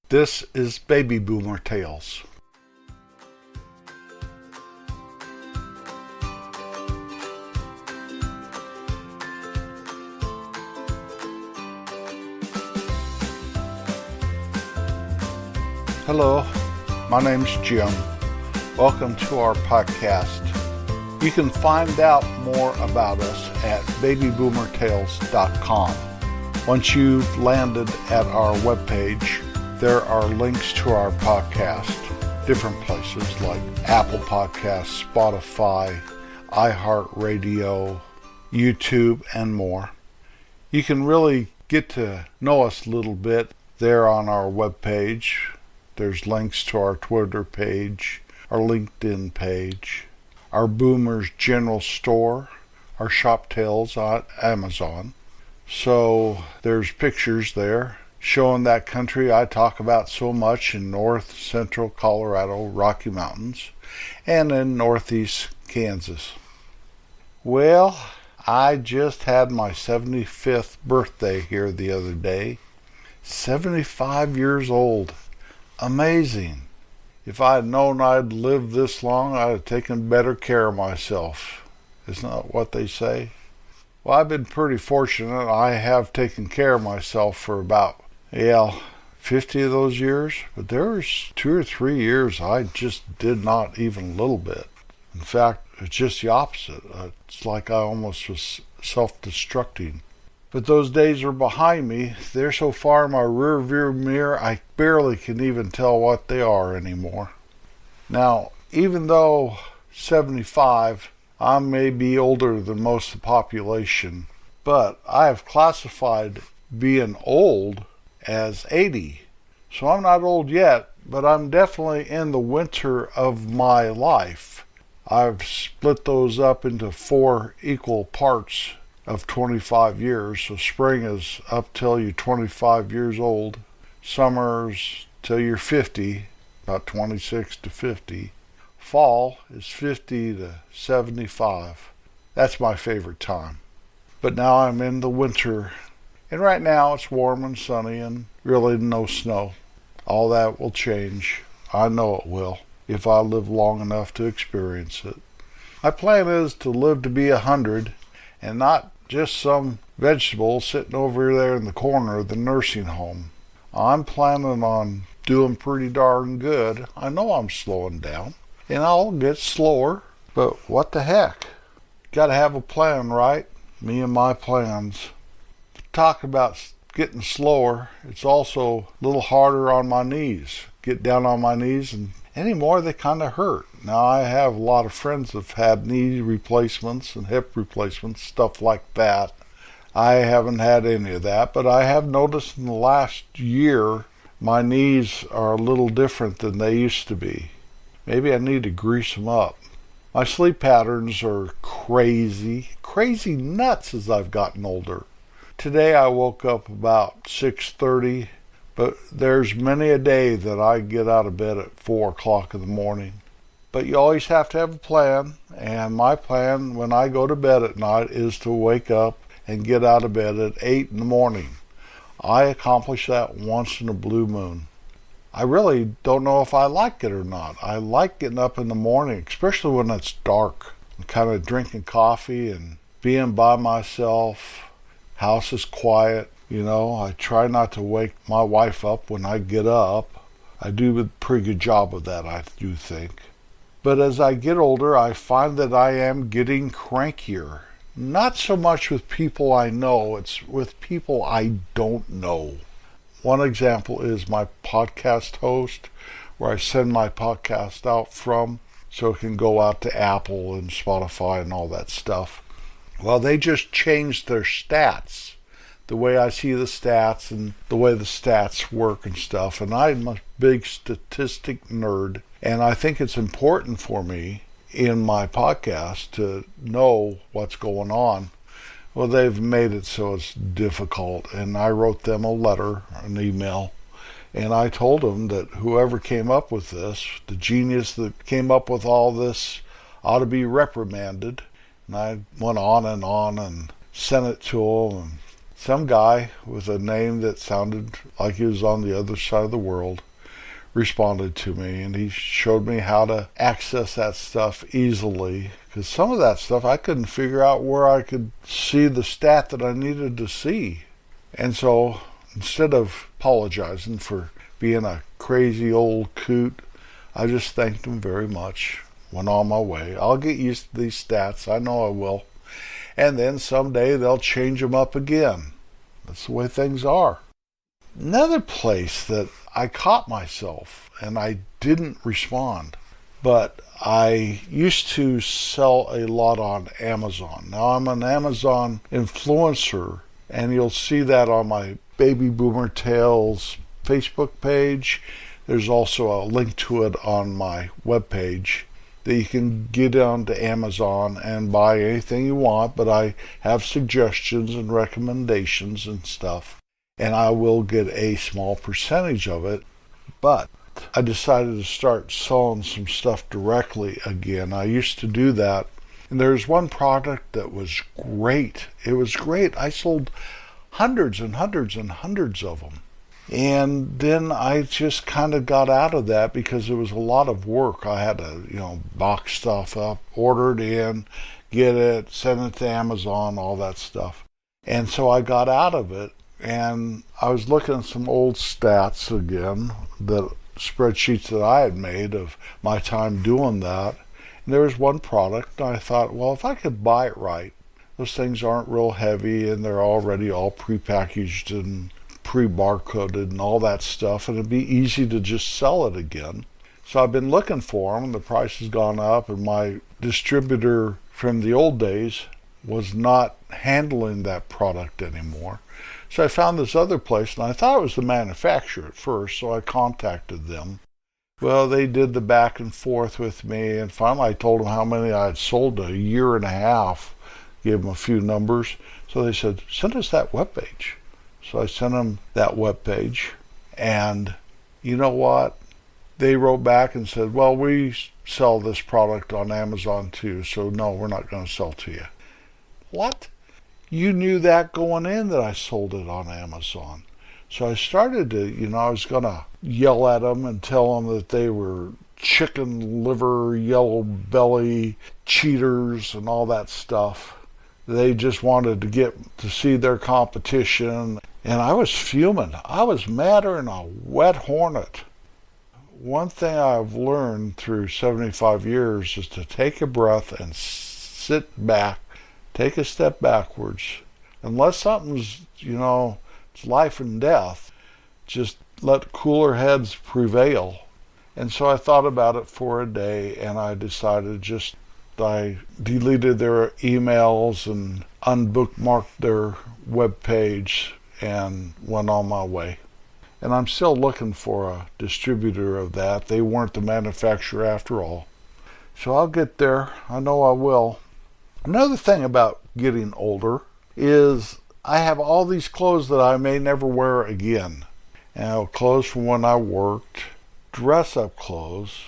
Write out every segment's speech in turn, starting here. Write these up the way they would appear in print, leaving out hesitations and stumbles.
This is Baby Boomer Tales. Hello, my name's Jim. Welcome to our podcast. You can find out more about us at babyboomertales.com. Once you've landed at our webpage, there are links to our podcast, different places like Apple Podcasts, Spotify, iHeartRadio, YouTube, and more. You can really get to know us a little bit there on our webpage. There's links to our Twitter page, our LinkedIn page, our Boomers General Store, our Shop Tales on Amazon. So there's pictures there showing that country I talk about so much in north central Colorado, Rocky Mountains, and in northeast Kansas. Well, I just had my 75th birthday here the other day. 75 years old. Amazing. If I had known I'd live this long, I'd have taken better care of myself. Isn't that what they say? Well, I've been pretty fortunate. I have taken care of myself for about, 50 of those years. But there was 2 or 3 years I just did not even a little bit. In fact, it's just the opposite. It's like I almost was self-destructing. But those days are behind me. They're so far in my rear view mirror, I barely can even tell what they are anymore. Now, even though 75, I may be older than most of the population, but I have classified being old as 80. So I'm not old yet, but I'm definitely in the winter of my life. I've split those up into 4 equal parts of 25 years. So spring is up till you're 25 years old. Summer's till you're 50, about 26 to 50. Fall is 50 to 75. That's my favorite time. But now I'm in the winter, and right now it's warm and sunny and really no snow. All that will change. I know it will, if I live long enough to experience it. My plan is to live to be 100 and not just some vegetable sitting over there in the corner of the nursing home. I'm planning on doing pretty darn good. I know I'm slowing down, and I'll get slower, but what the heck? Gotta have a plan, right? Me and my plans. Talk about getting slower, it's also a little harder on my knees. Get down on my knees, and anymore they kind of hurt. Now, I have a lot of friends that have had knee replacements and hip replacements, stuff like that. I haven't had any of that, but I have noticed in the last year my knees are a little different than they used to be. Maybe I need to grease them up. My sleep patterns are crazy nuts as I've gotten older. Today I woke up about 6:30, but there's many a day that I get out of bed at 4 o'clock in the morning. But you always have to have a plan, and my plan when I go to bed at night is to wake up and get out of bed at 8 in the morning. I accomplish that once in a blue moon. I really don't know if I like it or not. I like getting up in the morning, especially when it's dark, and kind of drinking coffee and being by myself. House is quiet. I try not to wake my wife up when I get up. I do a pretty good job of that, I do think. But as I get older, I find that I am getting crankier. Not so much with people I know, it's with people I don't know. One example is my podcast host, where I send my podcast out from, so it can go out to Apple and Spotify and all that stuff. Well, they just changed their stats, the way I see the stats and the way the stats work and stuff. And I'm a big statistic nerd, and I think it's important for me in my podcast to know what's going on. Well, they've made it so it's difficult, and I wrote them a letter, an email, and I told them that whoever came up with this, the genius that came up with all this, ought to be reprimanded. And I went on and sent it to them and some guy with a name that sounded like he was on the other side of the world responded to me, and he showed me how to access that stuff easily, because some of that stuff I couldn't figure out where I could see the stat that I needed to see. And so instead of apologizing for being a crazy old coot, I just thanked him very much, went on my way. I'll get used to these stats, I know I will, and then someday they'll change them up again. That's the way things are. Another place that I caught myself, and I didn't respond, but I used to sell a lot on Amazon. Now I'm an Amazon influencer, and you'll see that on my Baby Boomer Tales Facebook page. There's also a link to it on my webpage that you can get onto Amazon and buy anything you want, but I have suggestions and recommendations and stuff, and I will get a small percentage of it. But I decided to start selling some stuff directly again. I used to do that, and there's one product that was great. It was great. I sold hundreds and hundreds and hundreds of them. And then I just kind of got out of that because it was a lot of work. I had to, box stuff up, order it in, get it, send it to Amazon, all that stuff. And so I got out of it, and I was looking at some old stats again, the spreadsheets that I had made of my time doing that. And there was one product, and I thought, well, if I could buy it right, those things aren't real heavy, and they're already all prepackaged and pre-barcoded and all that stuff, and it'd be easy to just sell it again. So I've been looking for them, and the price has gone up, and my distributor from the old days was not handling that product anymore. So I found this other place, and I thought it was the manufacturer at first, so I contacted them. Well, they did the back and forth with me, and finally I told them how many I had sold in a year and a half, gave them a few numbers. So they said, send us that webpage. So I sent them that webpage, and you know what? They wrote back and said, well, we sell this product on Amazon too, so no, we're not going to sell to you. What? You knew that going in that I sold it on Amazon. So I started to, I was going to yell at them and tell them that they were chicken liver, yellow belly cheaters and all that stuff. They just wanted to get to see their competition. And I was fuming. I was madder than a wet hornet. One thing I've learned through 75 years is to take a breath and sit back, take a step backwards. Unless something's, it's life and death, just let cooler heads prevail. And so I thought about it for a day, and I decided I deleted their emails and unbookmarked their webpage and went on my way. And I'm still looking for a distributor of that. They weren't the manufacturer after all. So I'll get there. I know I will. Another thing about getting older is I have all these clothes that I may never wear again. Clothes from when I worked, dress-up clothes,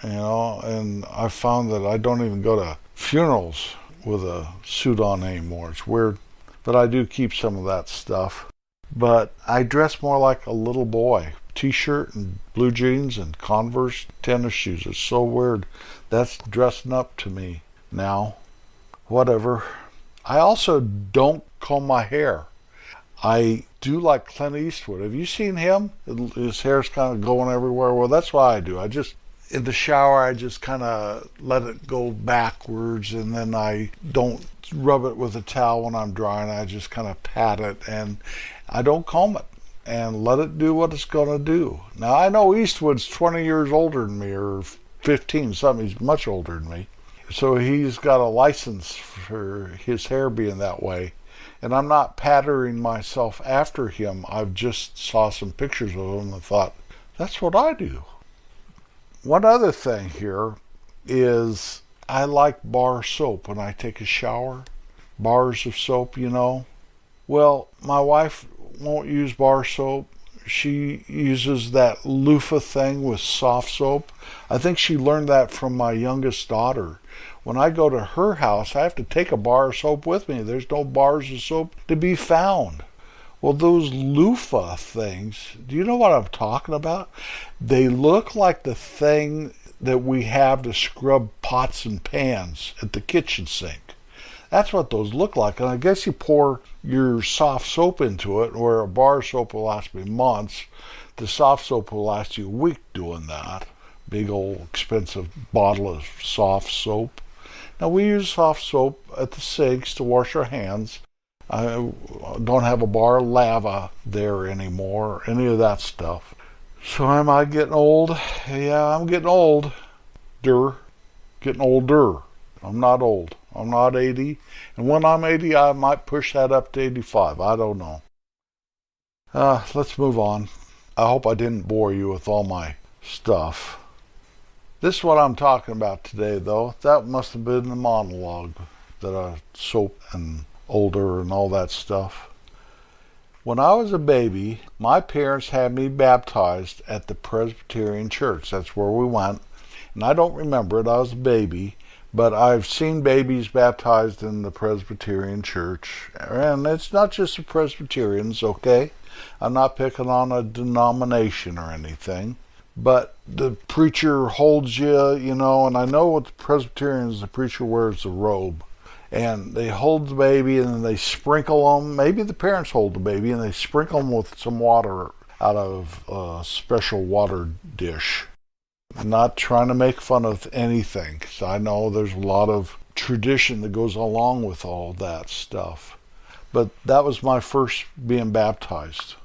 and I found that I don't even go to funerals with a suit on anymore. It's weird, but I do keep some of that stuff. But I dress more like a little boy. T-shirt and blue jeans and Converse tennis shoes. It's so weird. That's dressing up to me now. Whatever. I also don't comb my hair. I do like Clint Eastwood. Have you seen him? His hair's kind of going everywhere. Well, that's what I do. In the shower, I just kind of let it go backwards, and then I don't rub it with a towel when I'm drying. I just kind of pat it, and I don't comb it, and let it do what it's going to do. Now, I know Eastwood's 20 years older than me, or 15, something. He's much older than me. So he's got a license for his hair being that way. And I'm not patterning myself after him. I've just saw some pictures of him and thought, that's what I do. One other thing here is I like bar soap when I take a shower. Bars of soap, Well, my wife won't use bar soap. She uses that loofah thing with soft soap. I think she learned that from my youngest daughter. When I go to her house, I have to take a bar of soap with me. There's no bars of soap to be found. Well, those loofah things, do you know what I'm talking about? They look like the thing that we have to scrub pots and pans at the kitchen sink. That's what those look like. And I guess you pour your soft soap into it, where a bar soap will last me months. The soft soap will last you a week doing that. Big old expensive bottle of soft soap. Now we use soft soap at the sinks to wash our hands. I don't have a bar of lava there anymore, any of that stuff. So am I getting old? Yeah, I'm getting old. Getting older. I'm not old. I'm not 80. And when I'm 80, I might push that up to 85. I don't know. Let's move on. I hope I didn't bore you with all my stuff. This is what I'm talking about today, though. That must have been the monologue that I soap and older and all that stuff. When I was a baby, my parents had me baptized at the Presbyterian Church. That's where we went. And I don't remember it. I was a baby. But I've seen babies baptized in the Presbyterian Church. And it's not just the Presbyterians, okay? I'm not picking on a denomination or anything. But the preacher holds you, and I know with the Presbyterians, the preacher wears a robe. And they hold the baby and then they sprinkle them. Maybe the parents hold the baby and they sprinkle them with some water out of a special water dish. I'm not trying to make fun of anything, because I know there's a lot of tradition that goes along with all that stuff. But that was my first being baptized.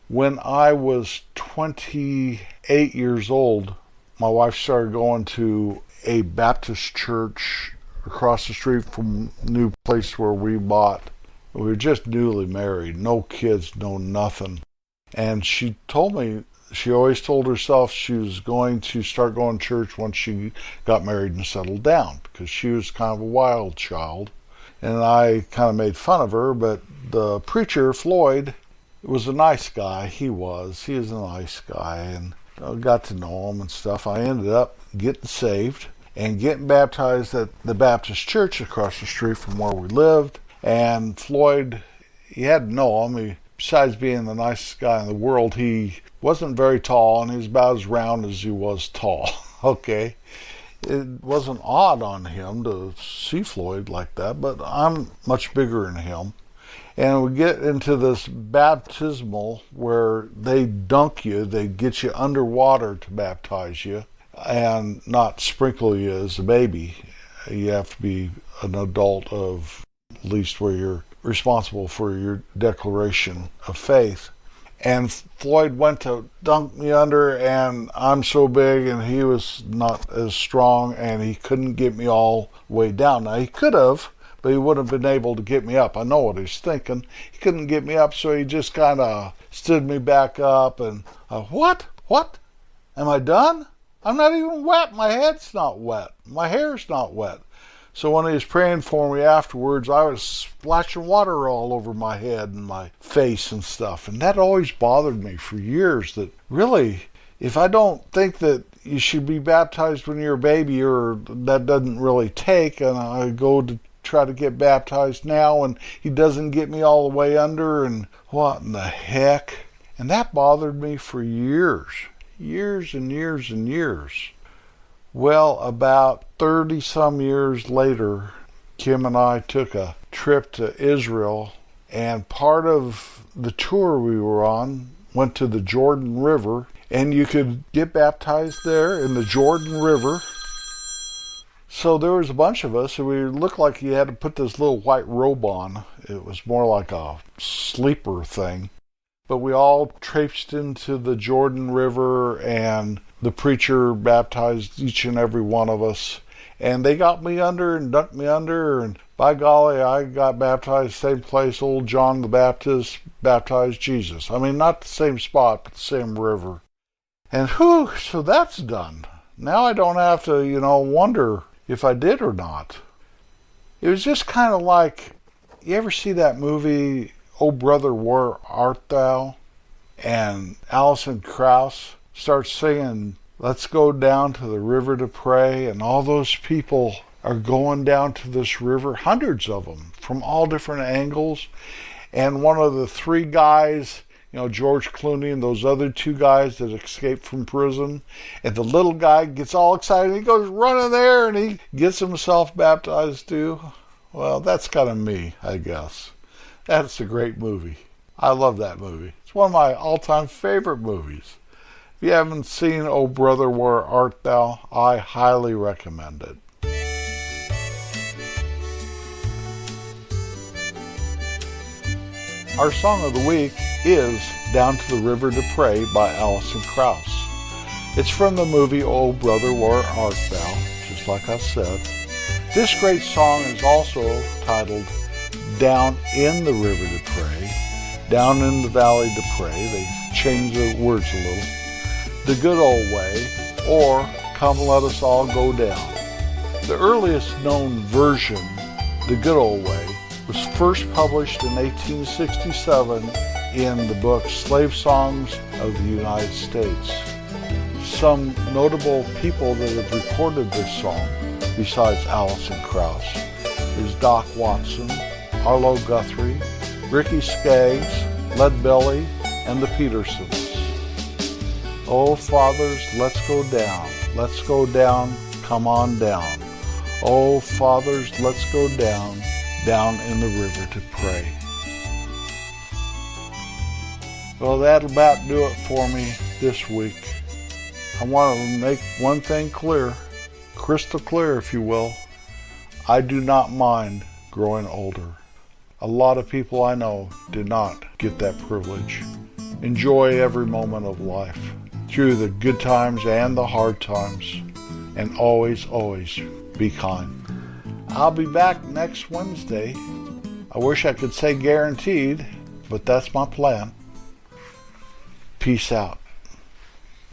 When I was 28 years old, my wife started going to a Baptist church across the street from the new place where we bought. We were just newly married, no kids, no nothing. And she told me, she always told herself she was going to start going to church once she got married and settled down, because she was kind of a wild child. And I kind of made fun of her, but the preacher, Floyd, was a nice guy. He is a nice guy, and I got to know him and stuff. I ended up getting saved and getting baptized at the Baptist church across the street from where we lived. And Floyd, you had to know him. Besides being the nicest guy in the world, he wasn't very tall, and he was about as round as he was tall. Okay? It wasn't odd on him to see Floyd like that, but I'm much bigger than him. And we get into this baptismal where they dunk you, they get you underwater to baptize you, and not sprinkle you as a baby. You have to be an adult of at least where you're responsible for your declaration of faith. And Floyd went to dunk me under, and I'm so big and he was not as strong, and he couldn't get me all the way down. Now he could have, but he wouldn't have been able to get me up. I know what he's thinking. He couldn't get me up, so he just kind of stood me back up and, what? Am I done? I'm not even wet. My head's not wet. My hair's not wet. So when he was praying for me afterwards, I was splashing water all over my head and my face and stuff. And that always bothered me for years, that really, if I don't think that you should be baptized when you're a baby, or that doesn't really take, and I go to try to get baptized now and he doesn't get me all the way under, and what in the heck? And that bothered me for years and years. Well, about 30 some years later, Kim and I took a trip to Israel, and part of the tour we were on went to the Jordan River, and you could get baptized there in the Jordan River. So there was a bunch of us, and we looked like you had to put this little white robe on. It was more like a sleeper thing. But we all traipsed into the Jordan River, and the preacher baptized each and every one of us. And they got me under and dunked me under, and by golly, I got baptized same place old John the Baptist baptized Jesus. I mean, not the same spot, but the same river. And so that's done. Now I don't have to, wonder if I did or not. It was just kind of like, you ever see that movie, Oh Brother, Where Art Thou? And Alison Krauss starts singing, Let's Go Down to the River to Pray, and all those people are going down to this river, hundreds of them, from all different angles, And one of the three guys, George Clooney and those other two guys that escaped from prison, and the little guy gets all excited. He goes running there and he gets himself baptized too. Well, that's kind of me, I guess. That's a great movie. I love that movie. It's one of my all-time favorite movies. If you haven't seen Oh Brother, Where Art Thou, I highly recommend it. Our song of the week is Down to the River to Pray by Alison Krauss. It's from the movie Oh Brother, Where Art Thou, just like I said. This great song is also titled Down in the River to Pray, Down in the Valley to Pray. They change the words a little. The Good Old Way, or Come Let Us All Go Down. The earliest known version, The Good Old Way, was first published in 1867 in the book Slave Songs of the United States. Some notable people that have recorded this song, besides Alison Krauss, is Doc Watson, Arlo Guthrie, Ricky Skaggs, Lead Belly, and the Petersons. Oh, fathers, let's go down, come on down. Oh, fathers, let's go down in the river to pray. Well, that'll about do it for me this week. I want to make one thing clear, crystal clear if you will. I do not mind growing older. A lot of people I know did not get that privilege. Enjoy every moment of life, through the good times and the hard times, and always, always be kind. I'll be back next Wednesday. I wish I could say guaranteed, but that's my plan. Peace out.